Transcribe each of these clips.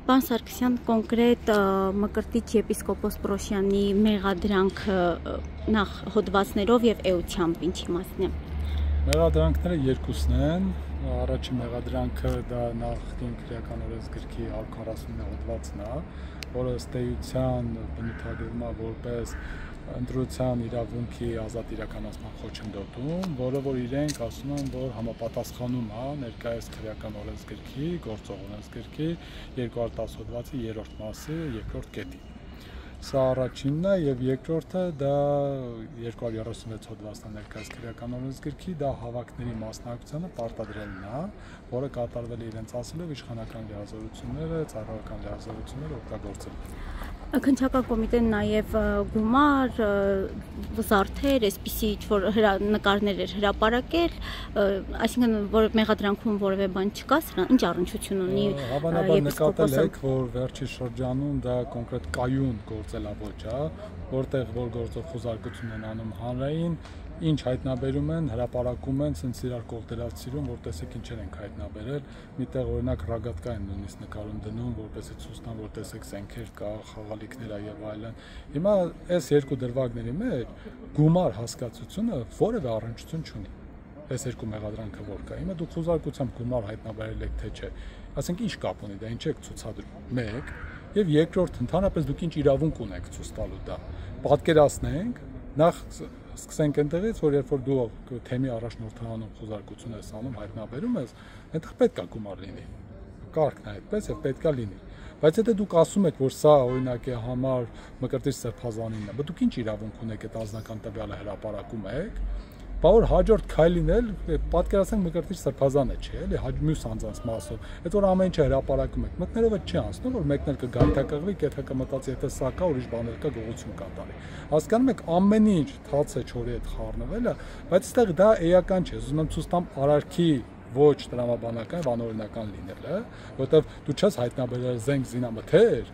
Պարոն Սարգսյան, կոնկրետ Մկրտիչ եպիսկոպոս Պրոշյանի մեղադրանքը նախ հոդվածներով եւ էությամբ ինչի մասն է։ Մեղադրանքները երկուսն են։ Առաջին մեղադրանքը դա նախկին քրեական օրենսգրքի 140 հոդվածն է, որը ըստ էության բնութագրվում է որպես ընտրության իրավունքի ազատ իրականացման խոչընդոտում, որը որ իրենք ասում են, որ համապատասխանում է ներկայիս քրեական օրենսգրքի, գործող օրենսգրքի 210 հոդվածի 3-րդ մասի 2-րդ կետի։ Սա առաջինն է եւ երկրորդը դա 236 հոդվածն է ներկայիս քրեական օրենսգրքի, դա հավաքների մասնակցությունը պարտադրելն է, որը կատարվել է իրենց ասելով իշխանական լիազորությունները, ծառայական լիազորությունները օգտագործել։ Քննչական կոմիտեն նաև գումար, զարդեր, այսպիսի ինչ-որ նկարներ էր հրապարակել, այսինքն որ մեղադրանքում որևէ բան չկա, սրա ինչ առնչություն ունի Հավանաբար նկատել եք, որ վերջի շրջանում դա կոնկրետ կայուն գործելավոճ է, որտեղ որ գործող խոզարկություն են անում հանրային, ինչ հայտնաբերում են, հրապարակում են, ցենց իրար կողդելացիրում, որ տեսեք ինչեր ենք հայտնաբերել, միտեղ օրինակ ռագատկա են նույնիսկ նկարում դնում, որպեսզի ցույց տան, որ տեսեք զենքեր կա, խաղալիքներ եւ այլն։ Հիմա այս երկու դրվագների մեջ գումար հասկացությունը որևէ առնչություն չունի։ Այս երկու մեղադրանքը որ կա։ Հիմա դուք խոզարկությամբ գումար հայտնաբերել եք թե չէ։ Ասենք ինչ կապ ունի դա, ինչ եք ցուցադրում։ Մեկ եւ երկրորդ ընդհանրապես դուք ինչ իրավունք ունեք ցույց տալու դա։ Պատկերացնենք, նախ սկսենք այնտեղից, որ երբ որ դու թեմի առաջնորդանում խոզարկություն ես անում, հայտնաբերում ես, այնտեղ պետք է գումար լինի։ Կարգն է այդպես եւ պետք է լինի։ Բայց եթե դուք ասում եք, որ սա օրինակ է համար Մկրտիչ Սրբազանինն է, բայց դուք ինչ իրավունք ունեք այդ անձնական տվյալը հրապարակում եք, բավոր հաջորդ քայլին էլ պատկերացնենք Մկրտիչ Սրբազանը չէ, էլի մյուս անձանց մասով։ Այդ որ ամեն ինչը հրապարակում եք, մտնելով չի անցնում, որ մեկն էլ կգայթակղվի, կեթա կմտածի, եթե սա կա, ուրիշ բաներ կա, գողություն կատարի։ Հասկանում եք, ամեն ինչ թաց է չորի հետ խառնվել է, բայց այստեղ դա էական չէ։ Ուզում եմ ցույց տամ արարքի ոչ տրամաբանական, անօրինական լինելը, որովհետև դու չես հայտնաբերել զենք զինամթեր,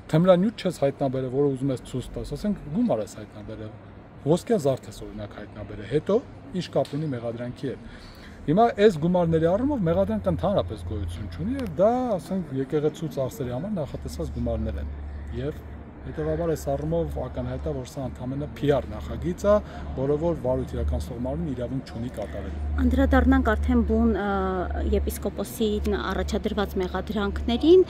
թմրանյութ չես հայտնաբերել, որը ուզում ես ցույց տաս, ասենք գումար ես հայտնաբերել, ոսկե զարդ ես օրինակ հայտնաբերել, հետո ինչ կապ ունի մեղադրանքի հետ։ Հիմա այս գումարների առումով մեղադրանքը ընդհանրապես գոյություն չունի եւ դա, ասենք, եկեղեցու ծախսերի համար նախատեսված գումարներ են։ Եվ հետևաբար այս առումով ակնհայտ է, որ սա ընդհանրապես PR նախագիծ է, որը որ վարույթ իրականացնող մարմինը իրավունք չունի կատարել։ Անդրադառնանք արդեն բուն եպիսկոպոսին առաջադրված մեղադրանքներին,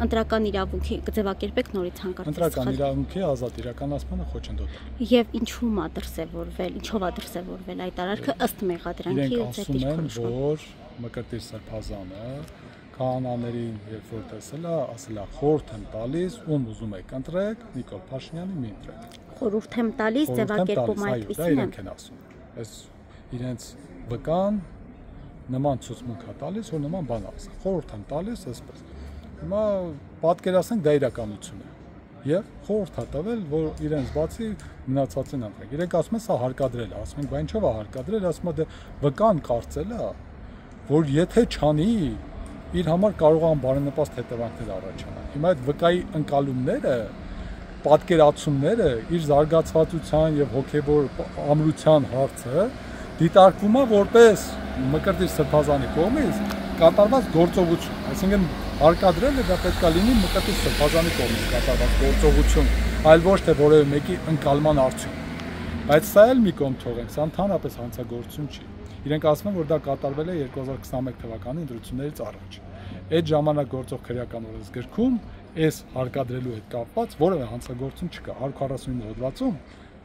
ընտրական իրավունքի կձևակերպեք նորից հանկարծ։ Ընտրական իրավունքի ազատ իրականացմանը խոչընդոտել։ Եվ ինչու՞մ է դրսևորվել, ինչով է դրսևորվել այդ արարքը ըստ մեղադրանքի եւ ձեր դիրքորոշումը։ Որ Մկրտիչ Սրբազանը քահանաներին երբ որ տեսել է, ասել է խորհուրդ եմ տալիս, ում ուզում եք ընտրեք, Նիկոլ Փաշինյանին մի ընտրեք։ Խորհուրդ եմ տալիս, ձևակերպում այդպիսին է։ Իրենք են ասում։ Այս իրենց վկան նման ցուցմունք է տալիս, որ նման բան ասա։ Խորհուրդ եմ տալիս, այսպես։ Հիմա պատկերացնենք դա իրականություն է։ Եվ խորհուրդ է տվել, որ իրենց բացի մնացածին ընտրեք։ Իրենք ասում են սա հարկադրել է, ասում են, բա ինչով է հարկադրել, ասում է դե վկան կարծել է, որ եթե չանի իր համար կարող է բարենպաստ հետևանքներ առաջանալ։ Հիմա այդ վկայի ընկալումները, պատկերացումները, իր զարգացվածության եւ հոգեվոր ամրության հարցը դիտարկվում է որպես Մկրտիչ Սրբազանի կողմից կատարված գործողություն։ Այսինքն հարկադրելը դա պետք է լինի Մկրտիչ Սրբազանի կողմից կատարված գործողություն, այլ ոչ թե որևէ մեկի ընկալման արդյունք։ Բայց սա էլ մի կողմ թողենք, սա ընդհանրապես հանցագործություն չի։ Իրենք ասում են, որ դա կատարվել է 2021 թվականի ընտրություններից առաջ։ Այդ ժամանակ գործող քրեական օրենսգրքում այս հարկադրելու հետ կապված որևէ հանցագործություն չկա։ 149 հոդվածում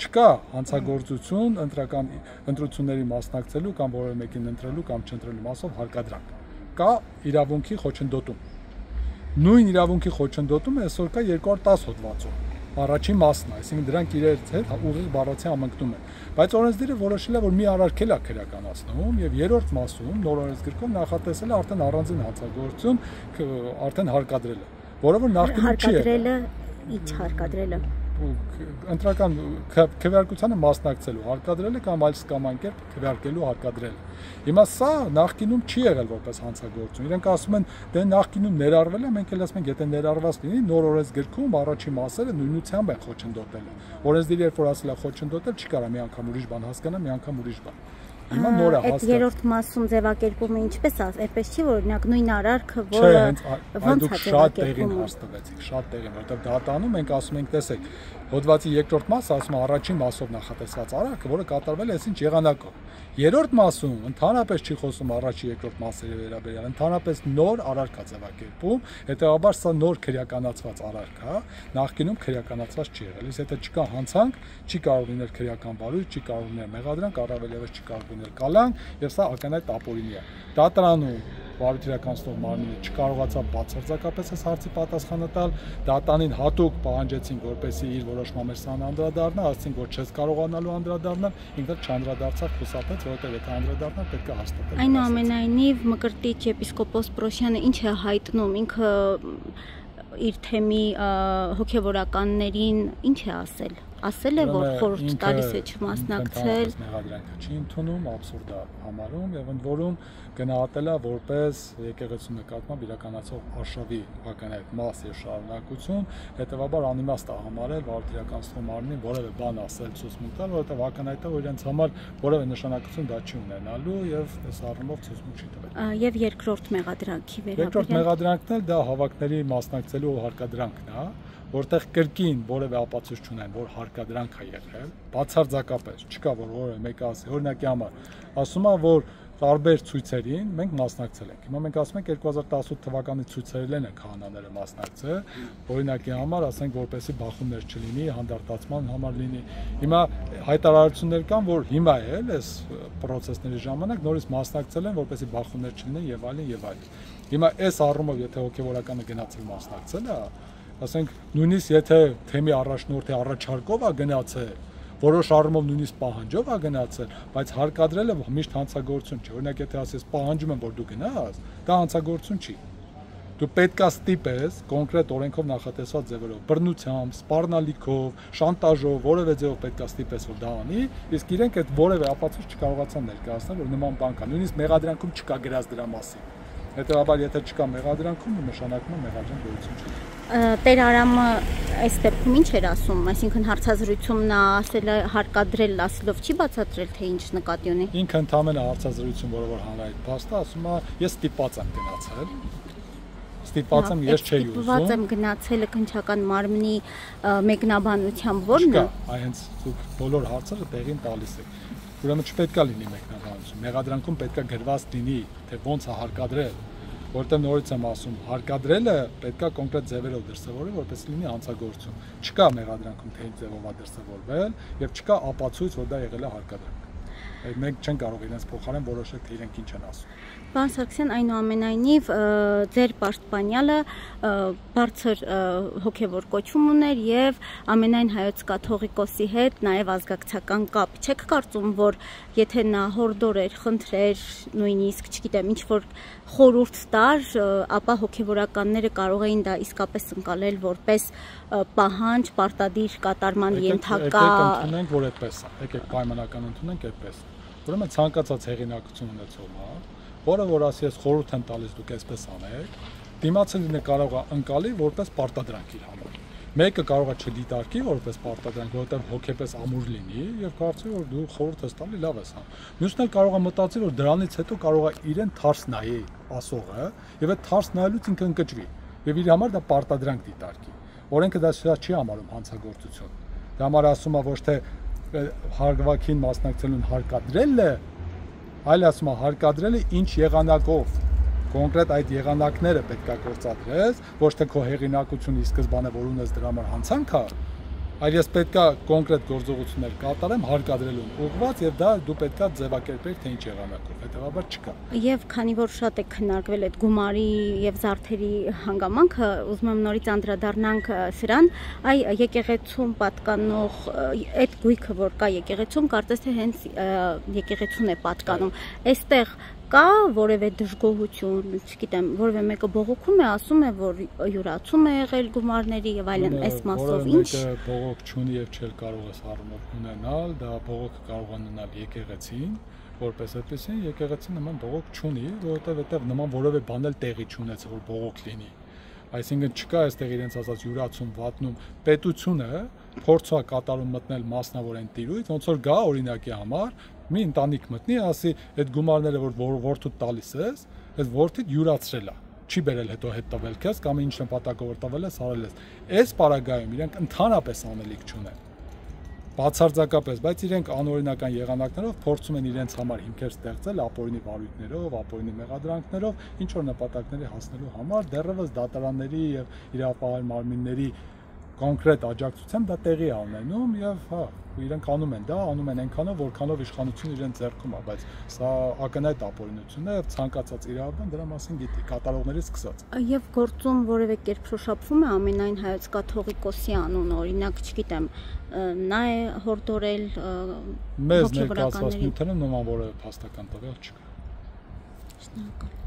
չկա հանցագործություն ընտրությունների մասնակցելու կամ որևէ մեկին ընտրելու կամ չընտրելու մասով հարկադրանք։ Կա իրավունքի խոչընդոտում։ Նույն իրավունքի խոչընդոտումը այսօր կա 210 հոդվածում։ Առաջին մասն է, այսինքն դրանք իրենց հետ ուղիղ բառացի համընկնում են։ Բայց օրենսդիրը որոշել է, որ մի արարքել է քրեականացնում եւ երրորդ մասում նոր օրենսգրքում նախատեսել է արդեն առանձին հանցագործություն, արդեն հարկադրել է, որը որ նախկինում չի եղել։ Ինչ հարկադրելը։ Ընտրական քվեարկությանը մասնակցելու հարկադրելը կամ այլ սկամանկերպ քվեարկելու հարկադրելը։ Հիմա սա նախկինում չի եղել որպես հանցագործություն։ Իրենք ասում են, դե նախկինում ներառվել է, մենք էլ ասում ենք, եթե ներառված լինի, նոր օրենսգրքում առաջի մասերը նույնությամբ են խոչընդոտել։ Օրենսդիրը երբ որ ասել է խոչընդոտել, չի կարա մի անգամ ուրիշ բան հասկանա, մի անգամ ուրիշ բան։ Հիմա նորը հասկացա։ Այդ երրորդ մասում ձևակերպումը ինչպես այդպես չի, որ օրինակ նույն արարքը, որը ոնց է շատ տեղին հաստատվեցիք, շատ տեղին, որովհետև դատանում մենք ասում ենք, տեսեք, հոդվածի երկրորդ մասը ասում է առաջին մասով նախատեսված արարքը, որը կատարվել է այսինչ եղանակով։ Երրորդ մասում ընդհանրապես չի խոսում առաջի երկրորդ մասերի վերաբերյալ, ընդհանրապես նոր արարք է ձևակերպում, հետեւաբար սա նոր քրեականացված արարք է, նախկինում քրեականացված չի եղել։ Իսկ եթե չկա հանցանք, չի կարող լինել քրեական բարույց, չի կարող լինել մեղադրանք, առավել եւս չի կարող լինել կալանք, եւ սա ակնհայտ ապօրինի է։ Դատարանում բարույթիրականացնող մարմինը չկարողացավ բացարձակապես այս հարցի պատասխանը տալ, դատանին հատուկ պահանջեցին, որպեսզի իր որոշմամերսան անդրադառնա, ասացին, որ չես կարողանալու անդրադառնալ, ինքը չանդրադարձավ, խուսափեց, որովհետև եթե անդրադառնար, պետք է հաստատել։ Այնուամենայնիվ Մկրտիչ եպիսկոպոս Պրոշյանը ինչ է հայտնում, ինքը իր թեմի հոգևորականներին ինչ է ասել է, որ խորհուրդ տալիս է չմասնակցել, մեղադրանքը չի ընդունում, աբսուրդ է համարում եւ ընդ որում գնահատել է որպես եկեղեցու նկատմամբ իրականացող արշավի ակնհայտ մաս եւ շարունակություն, հետեւաբար անիմաստ է համարել բարույթիրականացնող մարմնին որևէ բան ասել, ցուցմունք տալ, որովհետեւ ակնհայտ է, որ իրենց համար որևէ նշանակություն դա չի ունենալու եւ այս առումով ցուցմունք չի տվել։ Եվ երկրորդ մեղադրանքի վերաբերյալ։ Երկրորդ մեղադրանքն էլ դա հավաքների մասնակցելու հարկադրանքն է, որտեղ կրկին որևէ ապացույց չունեն, որ հարկադրանք է եղել, բացարձակապես չկա, որ որևէ մեկը ասի, օրինակի համար, ասում է, որ տարբեր ցույցերին մենք մասնակցել ենք։ Հիմա մենք ասում ենք 2018 թվականի ցույցերին են քահանաները մասնակցել, օրինակի համար, ասենք, որպեսզի բախումներ չլինի, հանդարտացման համար լինի։ Հիմա հայտարարություններ կան, որ հիմա էլ այս process-ների ժամանակ նորից մասնակցել են, որպեսզի բախումներ չլինեն եւ այլն եւ այլն։ Հիմա այս առումով, եթե հոգեվորականը գնացել մասնակցել է, ասենք, նույնիսկ եթե թեմի առաջնորդի առաջարկով է գնացել, որոշ առումով նույնիսկ պահանջով է գնացել, բայց հարկադրելը միշտ հանցագործություն չի։ Օրինակ, եթե ասես պահանջում եմ, որ դու գնաս, դա հանցագործություն չի։ Դու պետքա ստիպես կոնկրետ օրենքով նախատեսված ձևերով, բռնությամբ, սպառնալիքով, շանտաժով, որևէ ձևով պետքա ստիպես, որ դա անի, իսկ իրենք այդ որևէ ապացույց չկարողացան ներկայացնել, որ նման բան կա։ Նույնիսկ մեղադրանքում չկա գրած դրա մասին։ Հետևաբար, եթե չկա մեղադրանքում, նշանակում է մեղադրանք գոյություն չի։ Տեր Արամը այս դեպքում ինչ էր ասում, այսինքն հարցազրույցում նա ասել է հարկադրել ասելով չի բացատրել, թե ինչ նկատի ունի։ Ինքը ընդհանրապես հարցազրույցում, որը որ հանրայինի փաստ է, ասում է, ես ստիպված եմ գնացել։ Ստիպված եմ, ես չէի ուզում։ Ստիպված եմ գնացելը քննչական մարմնի մեկնաբանությամբ ո՞րն է։ Այ հենց դուք բոլոր հարցերը տեղին տալիս եք։ Ուրեմն չպետքա լինի մեկնաբանություն։ Մեղադրանքում պետքա գրված լինի, թե ոնց է հարկադրել, որտեղ նորից եմ ասում, հարկադրելը պետքա կոնկրետ ձևերով դրսևորել, որպես լինի հանցագործություն։ Չկա մեղադրանքում թե ինչ ձևով է դրսևորվել եւ չկա ապացույց, որ դա եղել է հարկադրանք։ Մենք չեն կարող իրենց փոխարեն որոշել, թե իրենք ինչ են ասում։ Պարոն Սարգսյան, այնուամենայնիվ ձեր պաշտպանյալը բարձր հոգևոր կոչում ուներ եւ ամենայն հայոց կաթողիկոսի հետ նաեւ ազգակցական կապ։ Չեք կարծում, որ եթե նա հորդորեր, խնդրեր, նույնիսկ, չգիտեմ, ինչ որ խորհուրդ տար, ապա հոգևորականները կարող էին դա իսկապես ընկալել որպես պահանջ, պարտադիր կատարման ենթակա։ Եկեք ընդունենք, որ այդպես է։ Եկեք պայմանական ընդունենք այդպես։ Ուրեմն ցանկացած հեղինակություն ունեցողն է, որը որ ասի ես խորհուրդ եմ տալիս դուք այսպես անեք, դիմացինը կարող է ընկալի որպես պարտադրանք իր համար։ Մեկը կարող է չդիտարկի որպես պարտադրանք, որովհետև հոգեպես ամուր լինի եւ կարծի որ դու խորհուրդ ես տալի, լավ ես անում։ Մյուսն էլ կարող է մտածի որ դրանից հետո կարող է իրեն թարս նայի ասողը եւ այդ թարս նայելուց ինքը ընկճվի եւ իր համար դա պարտադրանք դիտարկի։ Օրենքը դա չի համարում հանցագործություն։ Դա համար ասում է ոչ թե հարգվակին մասնակցելուն հարկադրելը, այլ ասում է հարկադրելը ինչ եղանակով, կոնկրետ այդ եղանակները պետք է գործադրես, ոչ թե քո հեղինակությունը ի սկզբանե որ ունես դրա համար հանցանք է, այլ ես պետքա կոնկրետ գործողություններ կատարեմ հարկադրելուն ուղղված եւ դա դու պետքա ձևակերպել թե ինչ եղանակով, հետեւաբար չկա։ Եւ քանի որ շատ է քննարկվել այդ գումարի եւ զարդերի հանգամանքը, ուզում եմ նորից անդրադառնանք սրան, այ եկեղեցում պատկանող այդ գույքը, որ կա եկեղեցում, կարծես թե հենց եկեղեցուն է պատկանում։ Այստեղ կա որևէ դժգոհություն, չգիտեմ, որևէ մեկը բողոքում է, ասում է, որ յուրացում է եղել գումարների եւ այլն, այս մասով ինչ։ Մեկը բողոք չունի եւ չել կարող է առումով ունենալ, դա բողոքը կարող է ունենալ եկեղեցին, որպես այդպեսին եկեղեցին նման բողոք չունի, որովհետեւ այդտեղ նման որևէ բան էլ տեղի չունեցել, որ բողոք լինի։ Այսինքն չկա այստեղ իրենց ասած յուրացում, վատնում, պետությունը փորձ է կատարում մտնել մասնավոր այն տիրույթ, ոնց որ գա օրինակի համար, մի ընտանիք մտնի, ասի, այդ գումարները որ որդուդ տալիս ես, այդ որդիդ յուրացրել է, չի բերել հետո հետ տվել քեզ կամ ինչ նպատակով տվել ես, արել ես։ Այս պարագայում իրենք ընդհանրապես անելիք չունեն։ Բացարձակապես, բայց իրենք անօրինական եղանակներով փորձում են իրենց համար հիմքեր ստեղծել ապօրինի վարույթներով, ապօրինի մեղադրանքներով, ինչ որ նպատակների հասնելու համար, դեռևս դատարանների եւ իրավապահ մարմինների կոնկրետ աջակցությամբ դա տեղի է ունենում եւ հա, իրենք անում են դա, անում են այնքանով, որքանով իշխանությունը իրենց ձեռքում է, բայց սա ակնհայտ ապօրինություն է եւ ցանկացած իրավաբան դրա մասին գիտի, կատարողներից սկսած։ Եվ գործում որևէ կերպ շոշափվում է ամենայն հայոց կաթողիկոսի անունը, օրինակ, չգիտեմ, նա է հորդորել մեզ ներկայացված նյութերում նման որևէ փաստական տվյալ չկա։ Շնորհակալ